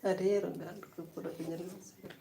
अरे रोनाल्डो को पूरा पिंजरे में से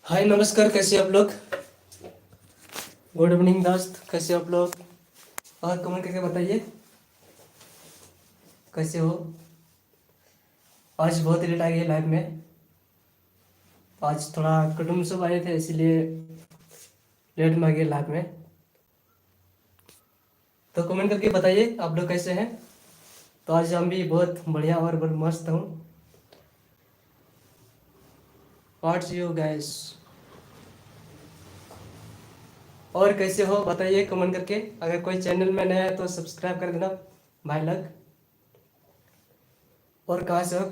हाय नमस्कार, कैसे आप लोग? गुड इवनिंग दोस्त, कैसे आप लोग? और कमेंट करके बताइए कैसे हो। आज बहुत लेट आ गए लाइव में। आज थोड़ा कुटुंब सब आए थे, इसीलिए लेट में आ गए लाइव में। तो कमेंट करके बताइए आप लोग कैसे हैं। तो आज हम भी बहुत बढ़िया और बहुत मस्त हूँ। What's you guys? और कैसे हो बताइए कमेंट करके। अगर कोई चैनल में नया है तो सब्सक्राइब कर देना भाई लोग। और कहाँ से हो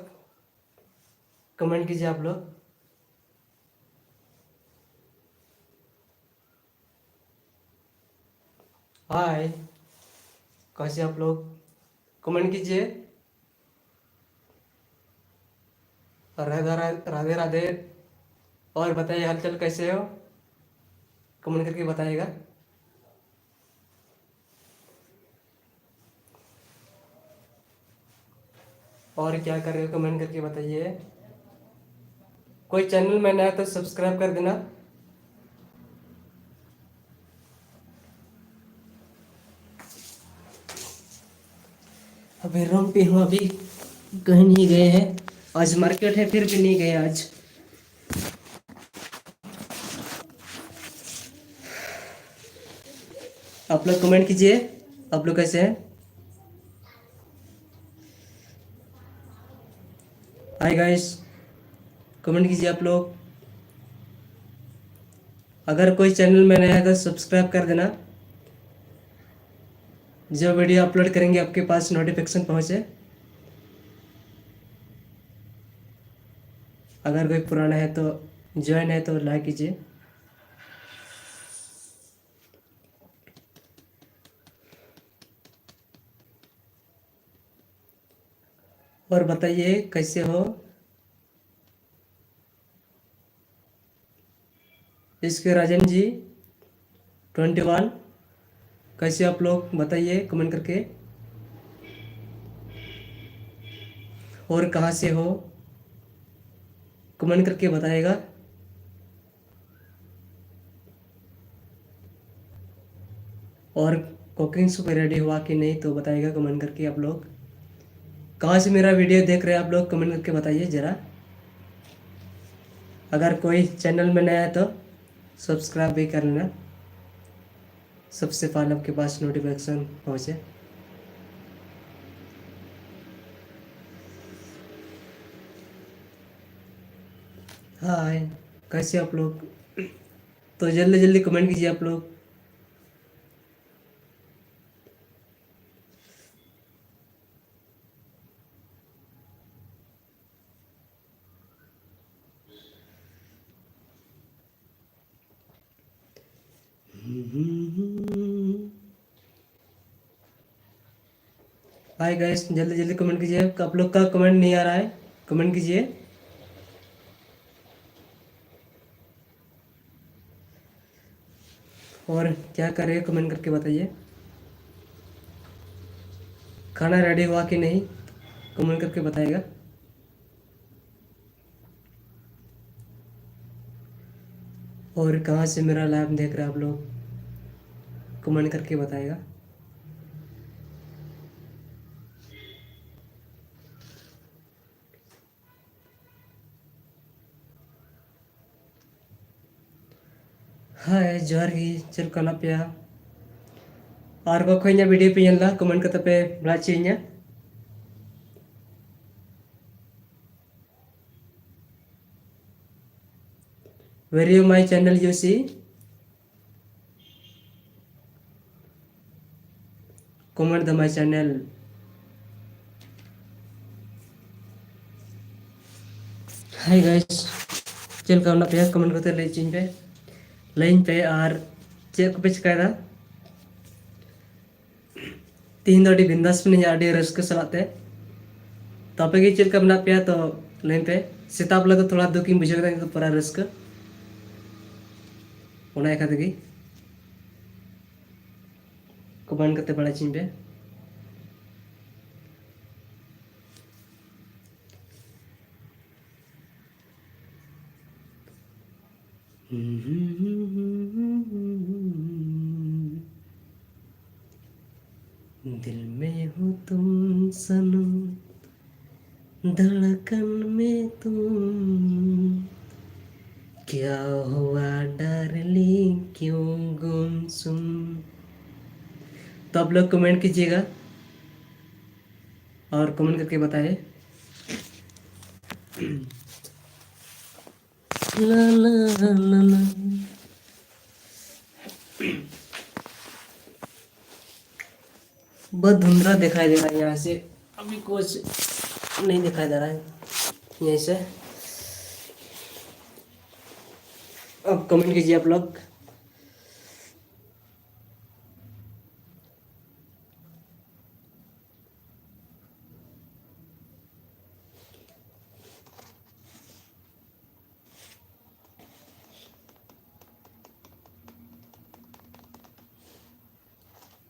कमेंट कीजिए आप लोग। हाय, कैसे आप लोग? कमेंट कीजिए। राधे राधे राधे। और बताइए हालचाल कैसे हो, कमेंट करके बताइएगा। और क्या कर रहे हो कमेंट करके बताइए। कोई चैनल में नया तो सब्सक्राइब कर देना। अभी रूम पे हूँ, अभी कहीं नहीं गए हैं। आज मार्केट है फिर भी नहीं गए आज। आप लोग कमेंट कीजिए, आप लोग कैसे हैं। हाय गाइस, कमेंट कीजिए आप लोग। अगर कोई चैनल में नया है तो सब्सक्राइब कर देना। जो वीडियो अपलोड करेंगे आपके पास नोटिफिकेशन पहुँचे। अगर कोई पुराना है तो ज्वाइन है तो लाइक कीजिए। और बताइए कैसे हो। इसके राजन जी 21, कैसे आप लोग बताइए कमेंट करके। और कहाँ से हो कमेंट करके बताइएगा। और कुकिंग सुपर रेडी हुआ कि नहीं तो बताइएगा कमेंट करके। आप लोग कहाँ से मेरा वीडियो देख रहे हैं आप लोग कमेंट करके बताइए ज़रा। अगर कोई चैनल में नया है तो सब्सक्राइब भी कर लेना, सबसे पहले आपके पास नोटिफिकेशन पहुँचे। हाय, कैसे आप लोग? तो जल्दी जल्दी कमेंट कीजिए आप लोग। हाय गाइस, जल्दी जल्दी कमेंट कीजिए। आप लोग का कमेंट नहीं आ रहा है, कमेंट कीजिए। और क्या कर रहे हैं कमेंट करके बताइए। खाना रेडी हुआ कि नहीं कमेंट करके बताइएगा। और कहाँ से मेरा लाइव देख रहे हैं आप लोग कमेंट करके बताइएगा। हाय जोहार गी चल कना पे और को वीडियो पे ᱧᱮᱞ दा कमेंट करते पे बड़ा चाहिए। Where you my channel you see? Comment the my channel. Hi guys, चल करना पे कमेंट करते लाइन पे और चेक को पे चिकायदा तीन दो डी बिंदास पे नहीं आडी रस्क सलाते तब के चल करना पे तो लाइन पे सिताब लगा थोड़ा दुखी बुझे तो पूरा रस्क उना एक आदमी कमेंट करते बड़ा चिंपे। दिल में हो तुम सनम, धड़कन में तुम, क्या हुआ डार्लिंग क्यों गुमसुम। तो आप लोग कमेंट कीजिएगा और कमेंट करके बताएं। ला ला ला ला। बहुत धुंधला दिखाई दे रहा है यहाँ से, अभी कुछ नहीं दिखाई दे रहा है यहीं से। अब कमेंट कीजिए आप लोग।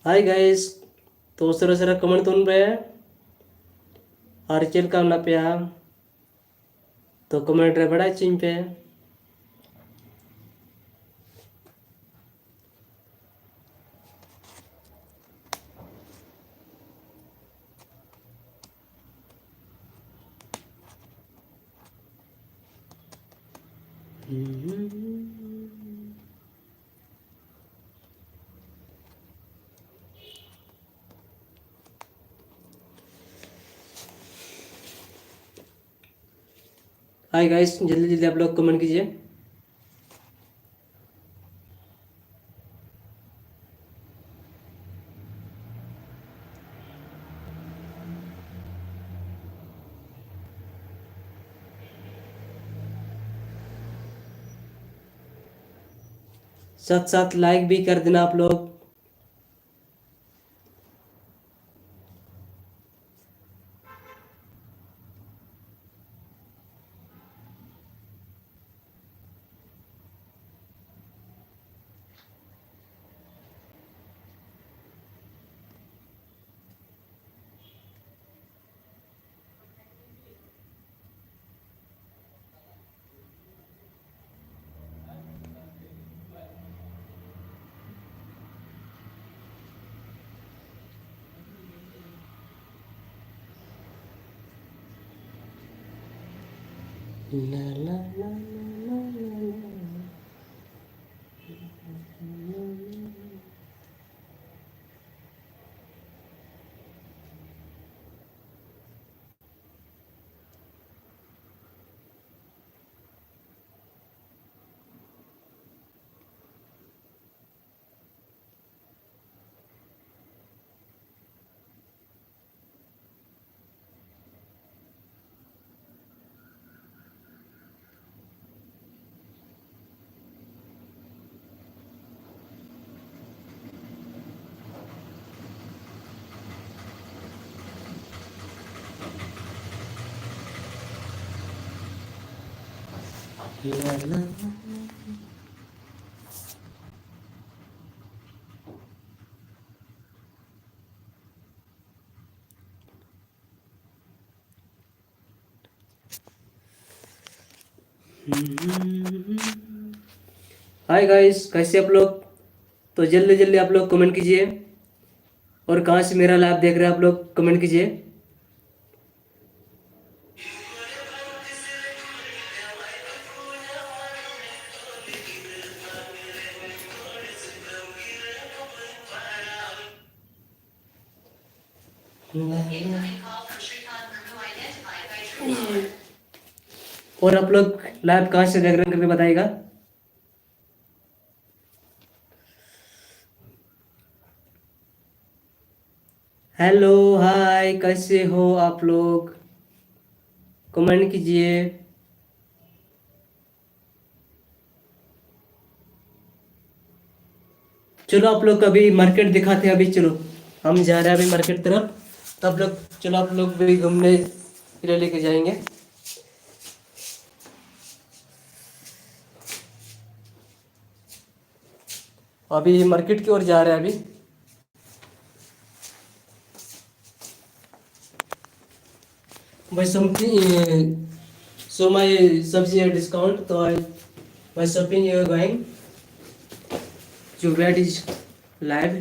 हाय गाइस, तो सर सर कमेंट तुन पे और चल का ना पे तो कमेंट रे बड़ा चिन पे। हाय गाइस, जल्दी जल्दी आप लोग कमेंट कीजिए। साथ साथ लाइक भी कर देना आप लोग। La, la, la, la, la, la, la, la. Hi guys, कैसे आप लोग? तो जल्दी जल्दी आप लोग कमेंट कीजिए, और कहाँ से मेरा लाइव देख रहे हैं आप लोग कमेंट कीजिए। और आप लोग लाइव कहाँ से देख रहे हैं करके बताइएगा। हेलो, हाय, कैसे हो आप लोग? कमेंट कीजिए। चलो आप लोग अभी मार्केट दिखाते हैं। अभी चलो हम जा रहे हैं अभी मार्केट तरफ। तब लोग चलो आप लोग भी घूमने के लिए लेके जाएंगे। अभी मार्केट की ओर जा रहे हैं अभी। भाई समथिंग, so my सब्जी है डिस्काउंट, तो my shopping you are going to where is live.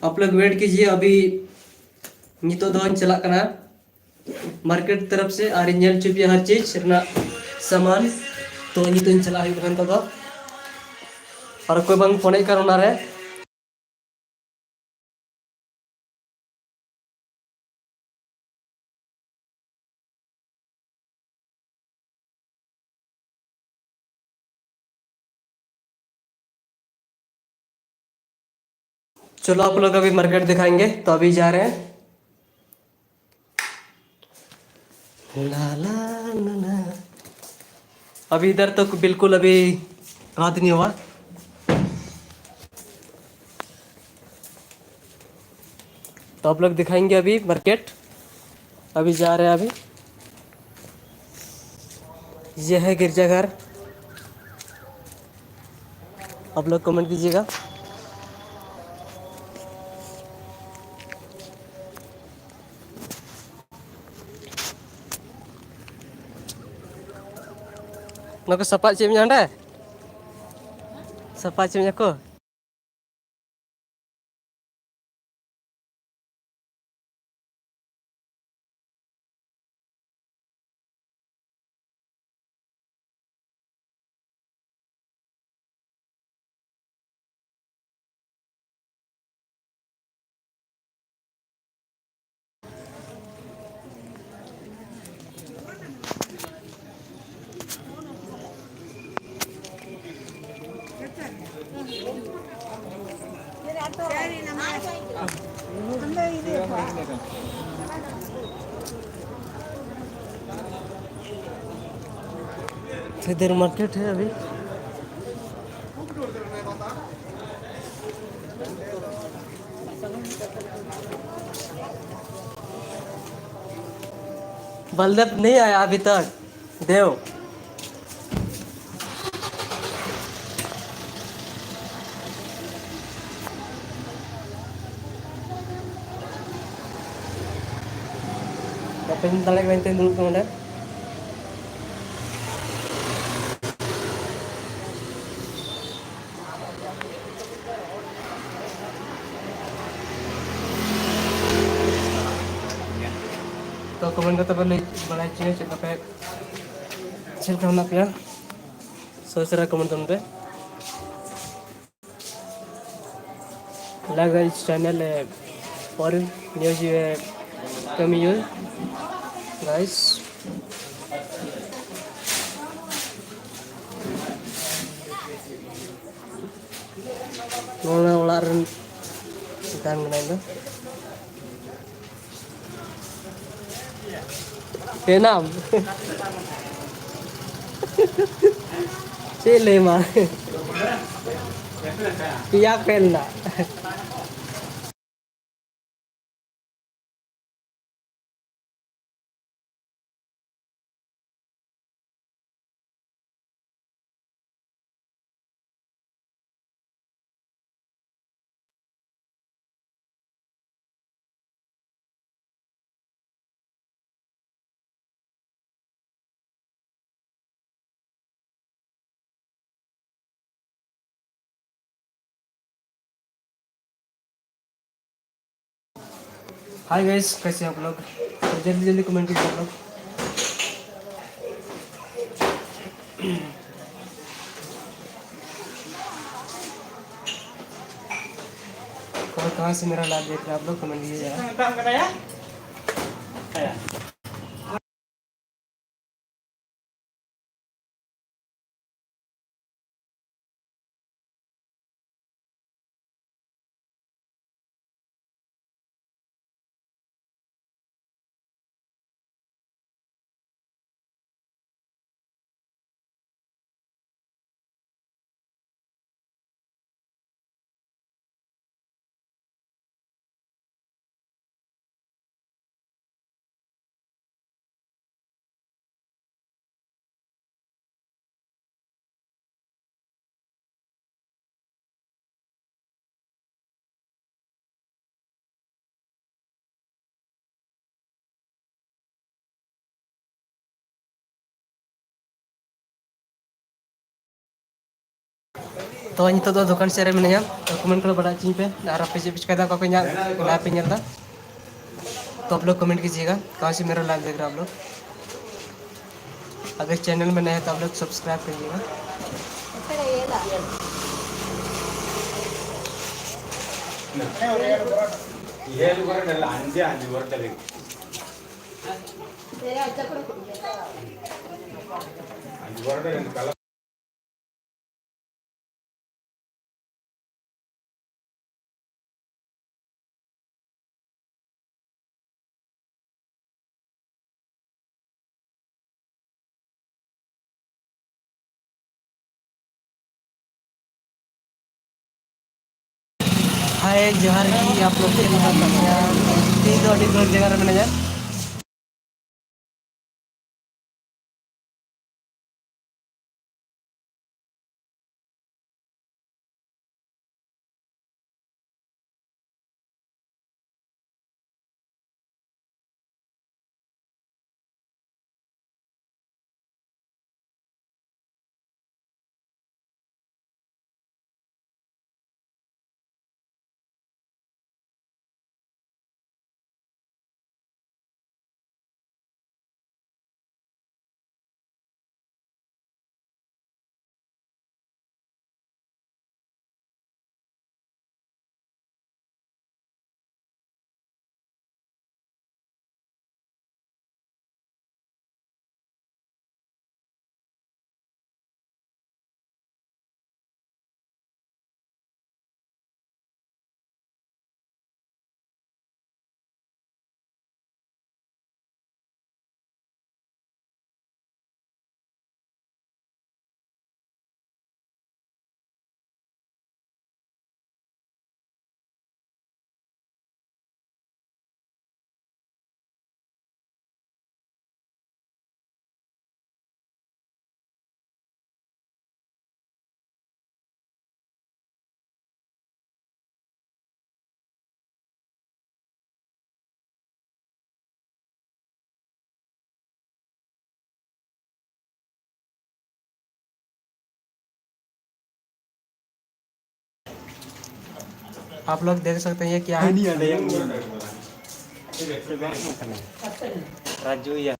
आप लोग वेट कीजिए। अभी नितो दोन चला करना मार्केट तरफ से और इंजन चुपी हर चीज अपना सामान तो नितो चला हुई बहन तो और कोई बंग फोन कर उना रहे। चलो आप लोग अभी मार्केट दिखाएंगे, तो अभी जा रहे हैं। ला ला ला ला। अभी इधर तो बिल्कुल अभी रात नहीं हुआ। तो आप लोग दिखाएंगे अभी मार्केट। अभी जा रहे हैं अभी। यह है गिरजाघर। आप लोग कमेंट कीजिएगा। Nako sapat cimnya anda? Sapat cimnya ko? इधर मार्केट है अभी। बल्लभ नहीं आया अभी तक। देव apa yang talek maintain dulu kemudian. तो कमेंट करते पहले बड़ा चाहिए चेक पे चेक करना पे सोच रहा कमेंट तुम पे लगा इस चैनल और न्यूज़ कमी यूज गाइस नोला वाला run dan kenapa enam si lima pihak penda hi guys कैसे हैं आप लोग तो जल्दी जल्दी कमेंट कीजिए आप लोग और कहाँ से मेरा लाइव देख रहे हैं आप लोग कमेंट कीजिए जरा तो ini tuh दुकान से मिलने तो कमेंट करो बड़ा चीज पे और आप पीछे पीछे का कोई लाइव पे चलता तो आप लोग कमेंट कीजिएगा कहाँ से मेरा लाइव देख रहे हैं आप लोग अगर चैनल में नए हैं तो आप लोग सब्सक्राइब करिएगा हाय जोहार की आप लोग तीन जगह में नजर आप लोग देख सकते हैं ये क्या है Raju ya.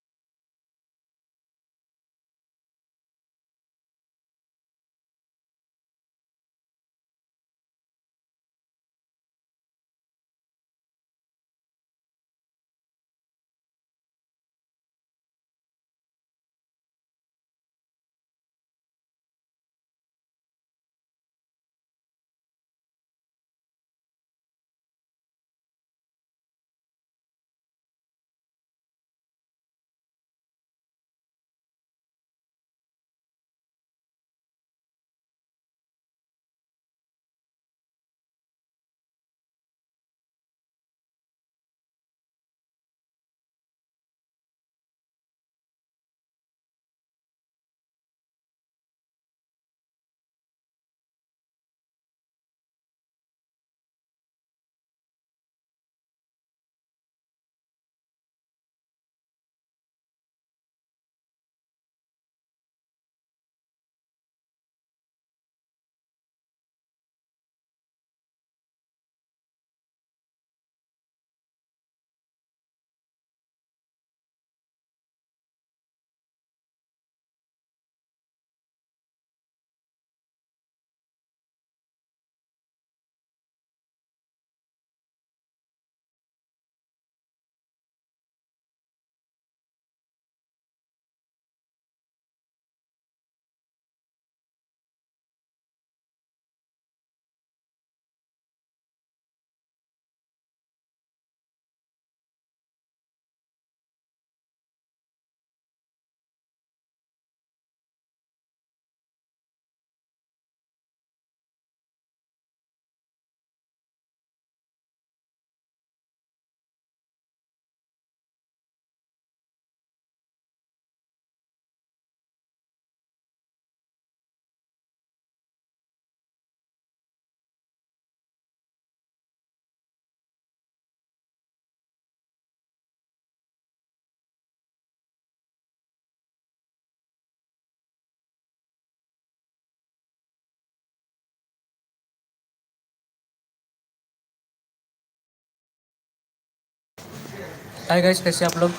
हाय गाइस, कैसे आप लोग?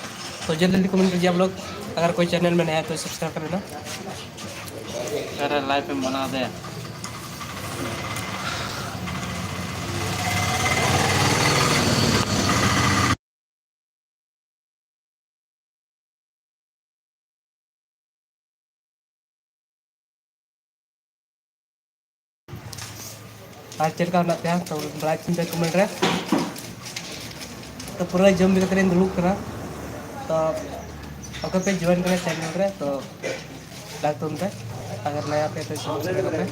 तो जल्दी जल्दी कमेंट कीजिए आप लोग। अगर कोई चैनल में नया है तो सब्सक्राइब कर लेना। Cara live में बना दे। आज चल का नाते हैं तो लाइक चिंता कमेंट रे तो पूरा जम भी करें दुलुक करा तो अगर पे ज्वाइन करें चैनल रे तो लाइक तुम पे अगर नया पे तो सब्सक्राइब पे।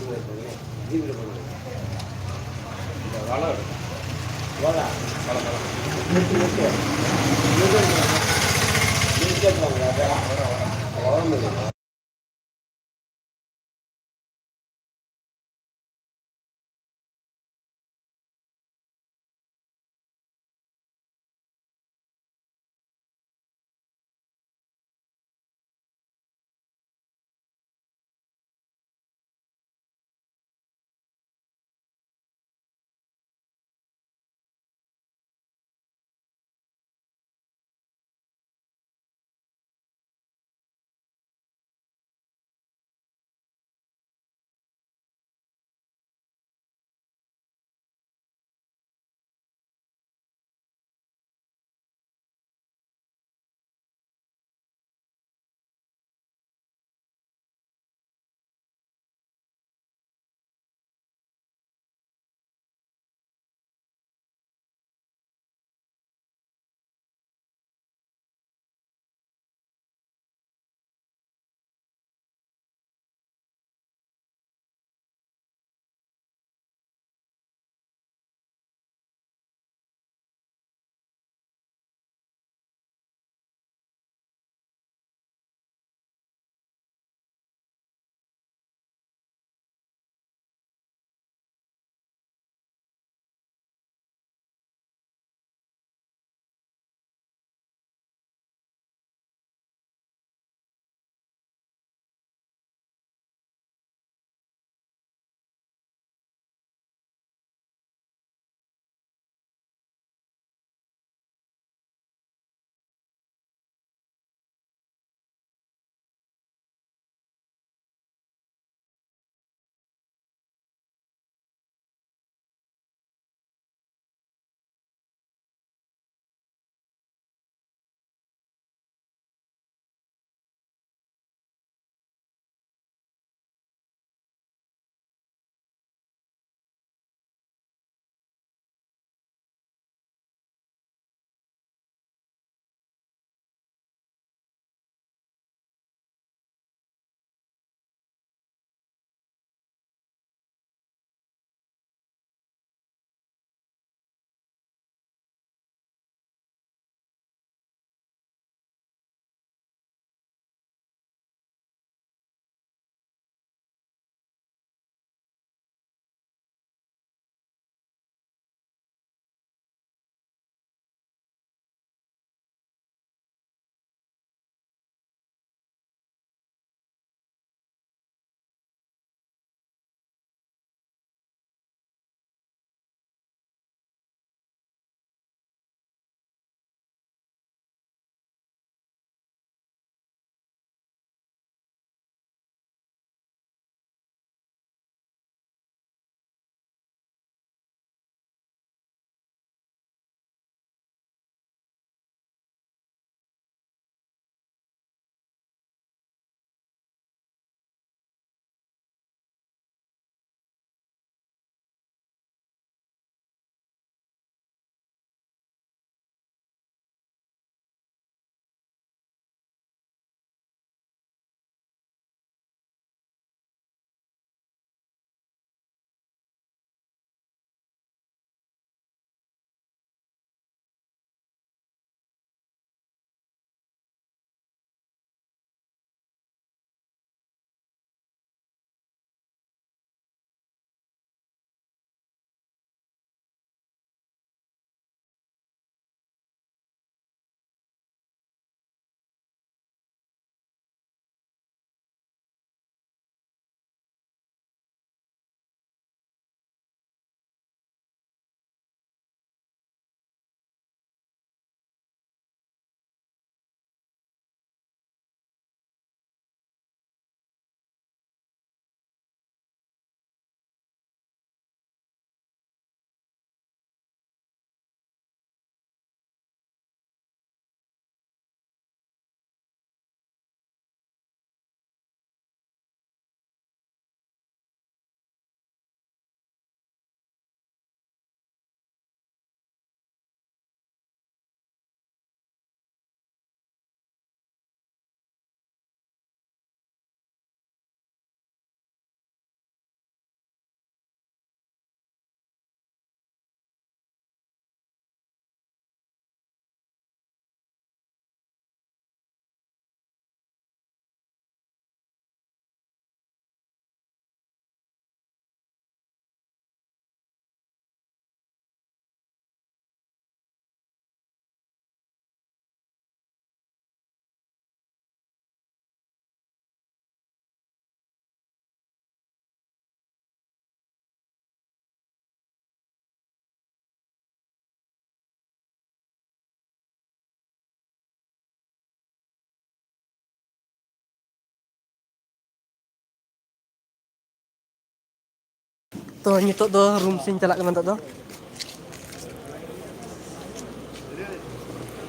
तो नितो दो रूम सिंह चला कना तो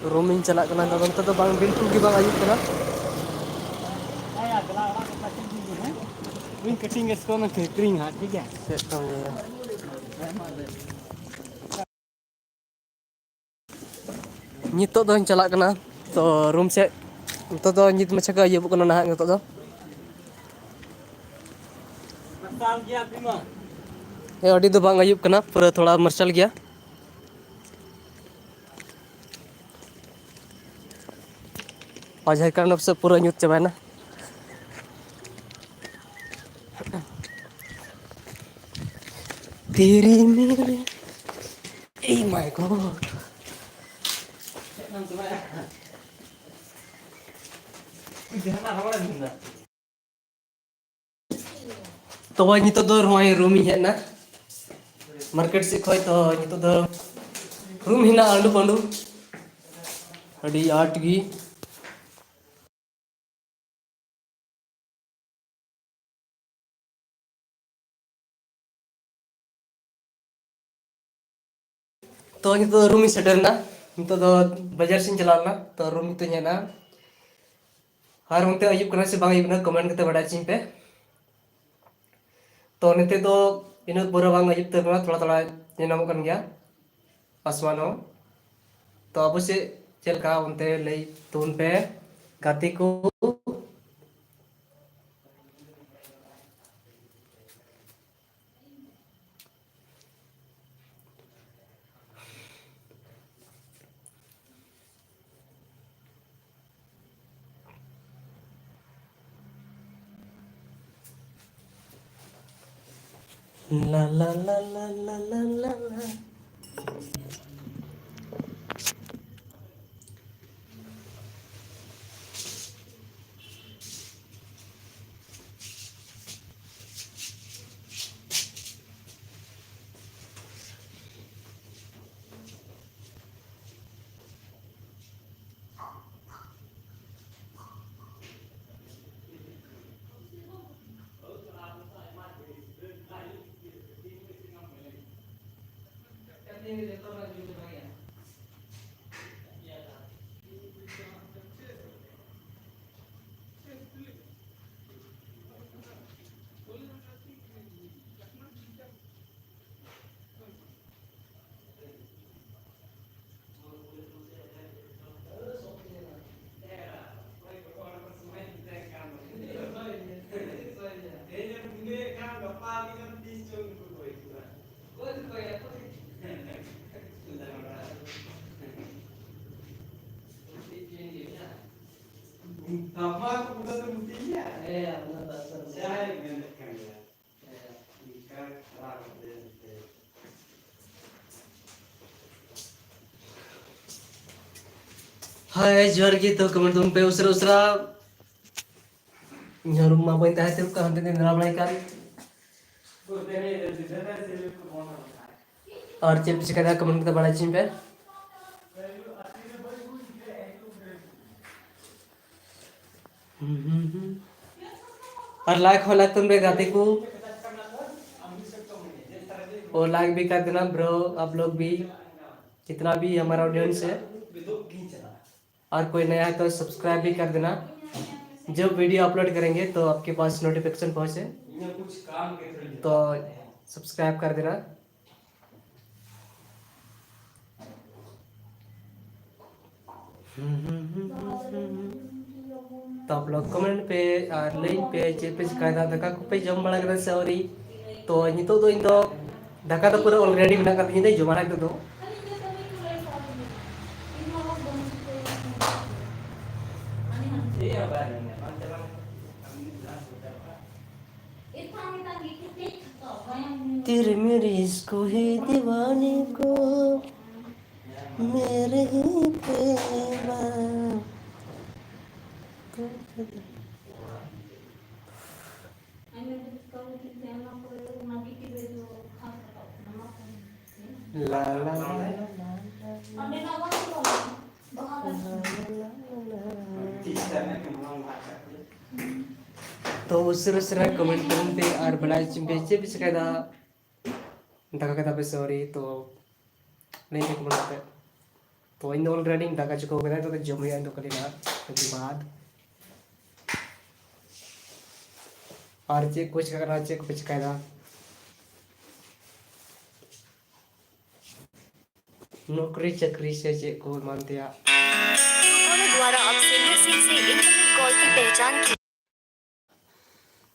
रूम इन चला कना तो बांग बिल्कुल की बांग आयुब कना Wing cutting is going to clean hard, yeah. नितो दो चला कना तो रूम से नितो दो नित मच्छा का आयुब कना ना नितो दो ये अड़ी दो बांग आयुब कना पूरा थोड़ा मर्शल गया और झारखंड से पूरा न्यूज चबाए ना तेरी मेरे ए माय गॉड तो भाई नितो दो रोई रूम ही है ना मार्केट से खोई तो नितो दो रूम ही ना आंडू पंडू अड़ी आठ गी तो नितो रूम ही सेटल ना नितो दो बाजार से चलाना तो रूम तो ना हर उनते अयुब करना से बांग अयुब ना कमेंट करते बड़ा चिंग पे तो निते तो इन पूरा बांग अयुब तक थोड़ा थोड़ा ये नाम कर गया आसमान हो तो अब से चल का उनते ले तो उन पे गाती को ला ला ला ला ला ला ला ला हाय जोर की तो कमेंट तुम पे उसरा उसरा यहाँ रूम में बंद है तेरे को हम तेरे नाम नहीं कर और चिप से कहता कमेंट करता बड़ा चिप पे और लाइक हो लाइक तुम पे गाते को और लाइक भी कर देना ब्रो आप लोग भी जितना भी हमारा ऑडियंस है और कोई नया है तो सब्सक्राइब भी कर देना जब वीडियो अपलोड करेंगे तो आपके पास नोटिफिकेशन पहुंचे तो सब्सक्राइब कर देना तो आप लोग कमेंट पे और लाइन पे चेक पे शिकायत दका को पे जम बड़ा कर सॉरी तो नितो दो इन तो दका तो पूरा ऑलरेडी बना कर दी जो मारा तो तेरे मेरे इसको ही दीवाने को मेरे ही प्रेमा ला ला तो उसरा कमेंट करते और बड़ा चिंपे भी सकायदा दाका कता पे सॉरी तो नहीं देख बनाते तो इन ऑलरेडी दाका चुका हो गया तो जम गया तो करेगा उसके बाद और चेक कुछ करना चेक कुछ कहना नौकरी चक्री से चेक को मानते हैं द्वारा अब से इंटरनेट कॉल की पहचान की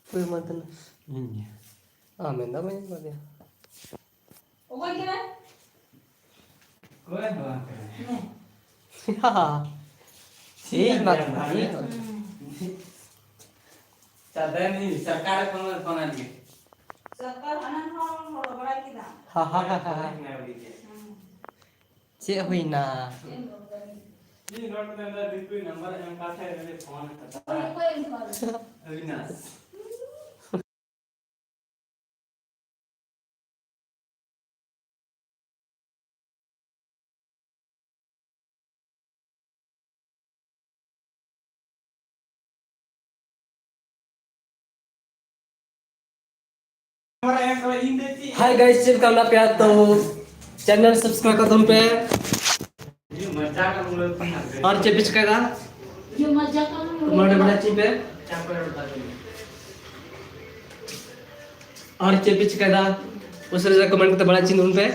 कोई मानते ना मैं ना मैं कर दिया ठीक ना चादर नहीं सरकार को बना दी चे हुई ना ये नोट में अंदर बिल्कुल नंबर एम का है मेरे फोन करता अविनाश हाय गाइस चिल करना प्यार तो चैनल सब्सक्राइब कर तुम पे ये मजा का लोग और चेपिच करेगा जो मजा का तुम्हारे बड़ा चिप पे और चेपिच करेगा उस तरह कमेंट करते बड़ा चिन्ह उन पे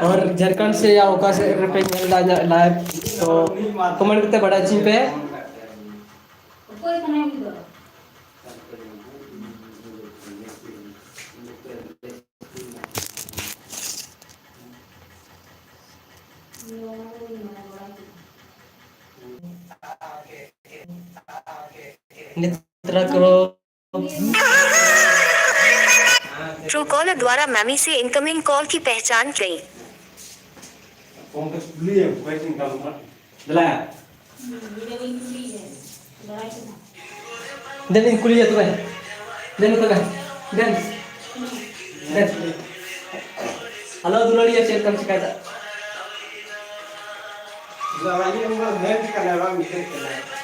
और झारखंड से या ओका से रुपए लाइव तो कमेंट करते बड़ा चिन्ह पे कोई बनाए भी दो निद्रा करो ट्रू कॉलर द्वारा मैमी से इनकमिंग कॉल की पहचान की फोन पे लिए वेटिंग का दिला दिन कुलिया तो है दिन तो है दिन दिन हेलो दुलारिया चेक कर शिकायत दवाई में हेल्थ का लगा मिटे चला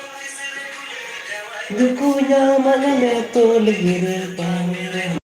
दुखुnya mana metul hirpan